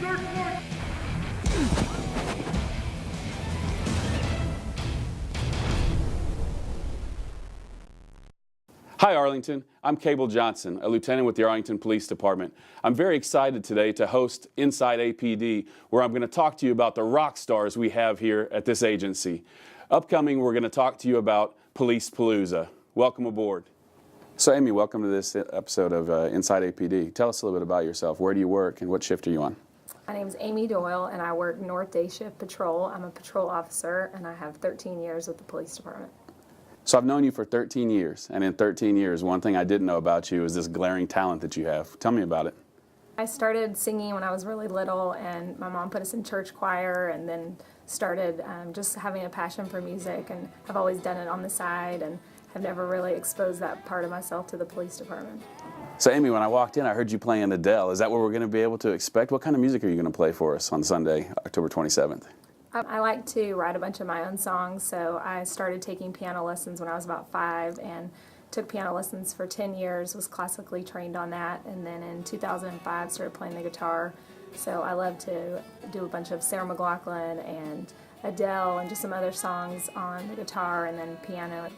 Hi Arlington, I'm Cable Johnson, a lieutenant with the Arlington Police Department. I'm very excited today to host Inside APD, where I'm going to talk to you about the rock stars we have here at this agency. Upcoming, we're going to talk to you about Police Palooza. Welcome aboard. So Amy, welcome to this episode of Inside APD. Tell us a little bit about yourself. Where do you work and what shift are you on? My name is Amy Doyle and I work North Day Shift Patrol. I'm a patrol officer and I have 13 years with the police department. So I've known you for 13 years, and in 13 years, one thing I didn't know about you is this glaring talent that you have. Tell me about it. I started singing when I was really little, and my mom put us in church choir, and then started just having a passion for music, and I've always done it on the side, and have never really exposed that part of myself to the police department. So Amy, when I walked in, I heard you playing Adele. Is that what we're going to be able to expect? What kind of music are you going to play for us on Sunday, October 27th? I like to write a bunch of my own songs, so I started taking piano lessons when I was about 5 and took piano lessons for 10 years, was classically trained on that, and then in 2005 started playing the guitar. So I love to do a bunch of Sarah McLachlan and Adele and just some other songs on the guitar and then piano.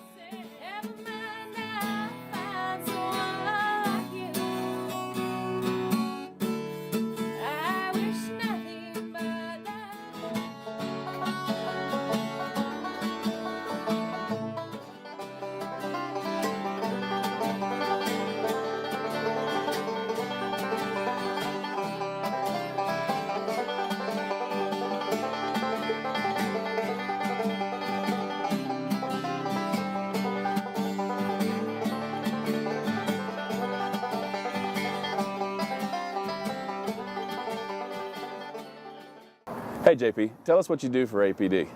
Hey JP, tell us what you do for APD.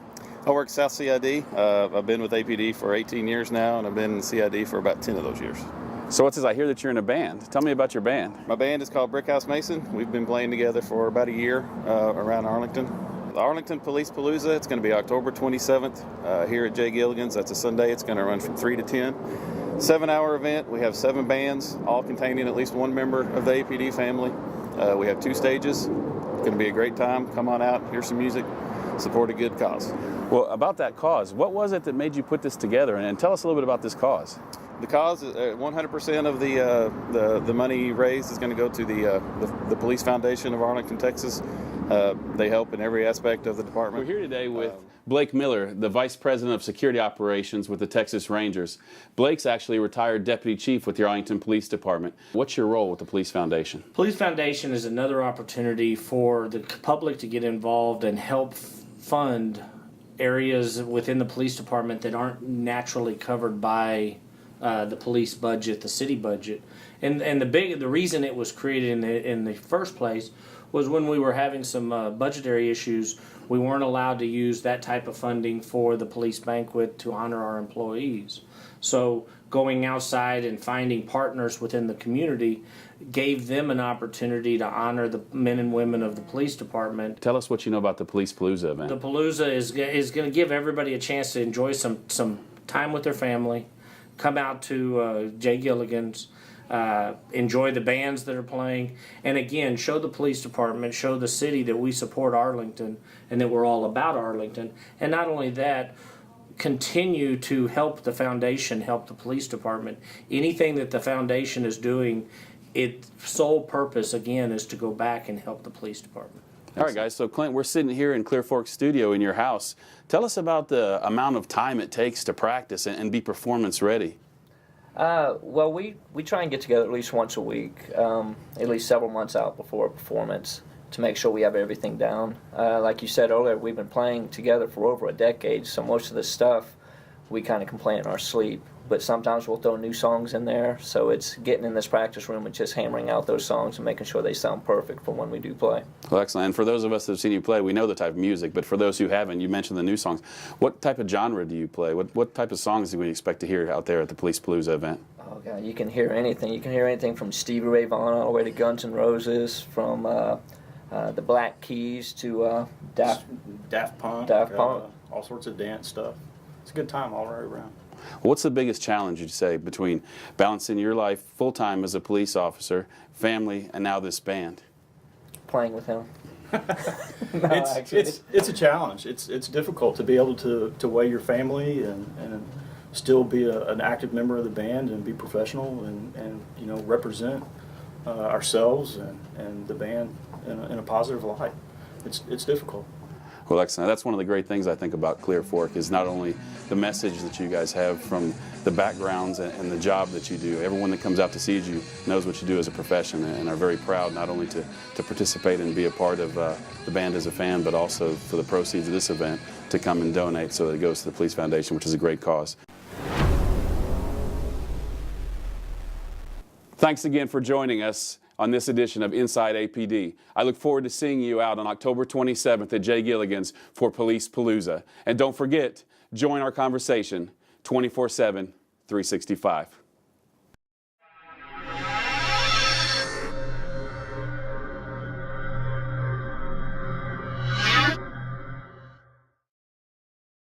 I work South CID. I've been with APD for 18 years now, and I've been in CID for about 10 of those years. So what's this? I hear that you're in a band. Tell me about your band. My band is called Brickhouse Mason. We've been playing together for about a year around Arlington. The Arlington Police Palooza, it's going to be October 27th here at Gilligan's. That's a Sunday. It's going to run from 3 to 10. 7-hour event. We have 7 bands, all containing at least one member of the APD family. We have 2 stages. It's going to be a great time. Come on out, hear some music, support a good cause. Well, about that cause, what was it that made you put this together? And tell us a little bit about this cause. The cause, 100% of the money raised is going to go to the Police Foundation of Arlington, Texas. They help in every aspect of the department. We're here today with Blake Miller, the Vice President of Security Operations with the Texas Rangers. Blake's actually a retired Deputy Chief with the Arlington Police Department. What's your role with the Police Foundation? Police Foundation is another opportunity for the public to get involved and help fund areas within the police department that aren't naturally covered by the police budget, the city budget. And the reason it was created in the first place was when we were having some budgetary issues. We weren't allowed to use that type of funding for the police banquet to honor our employees. So going outside and finding partners within the community gave them an opportunity to honor the men and women of the police department. Tell us what you know about the Police Palooza event. The Palooza is going to give everybody a chance to enjoy some time with their family, come out to Gilligan's, enjoy the bands that are playing, and again, show the police department, show the city that we support Arlington and that we're all about Arlington. And not only that, continue to help the foundation, help the police department. Anything that the foundation is doing, its sole purpose, again, is to go back and help the police department. All right, guys, so Clint, we're sitting here in Clear Fork Studio in your house. Tell us about the amount of time it takes to practice and be performance ready. Well, we try and get together at least once a week, at least several months out before a performance to make sure we have everything down. Like you said earlier, we've been playing together for over a decade, so most of the stuff we kind of can play in our sleep. But sometimes we'll throw new songs in there, so it's getting in this practice room and just hammering out those songs and making sure they sound perfect for when we do play. Well, excellent. And for those of us that have seen you play, we know the type of music, but for those who haven't, you mentioned the new songs. What type of genre do you play? What type of songs do we expect to hear out there at the Police Palooza event? Oh, God, you can hear anything. You can hear anything from Stevie Ray Vaughan all the way to Guns N' Roses, from the Black Keys to Daft Punk. All sorts of dance stuff. It's a good time all the way around. What's the biggest challenge, you'd say, between balancing your life full-time as a police officer, family, and now this band? Playing with him. It's a challenge. It's difficult to be able to weigh your family and still be an active member of the band and be professional and you know, represent ourselves and the band in a positive light. It's difficult. Well, excellent. That's one of the great things I think about Clear Fork is not only the message that you guys have from the backgrounds and the job that you do. Everyone that comes out to see you knows what you do as a profession and are very proud not only to participate and be a part of the band as a fan, but also for the proceeds of this event to come and donate so that it goes to the Police Foundation, which is a great cause. Thanks again for joining us on this edition of Inside APD. I look forward to seeing you out on October 27th at Jay Gilligan's for Police Palooza. And don't forget, join our conversation 24/7, 365.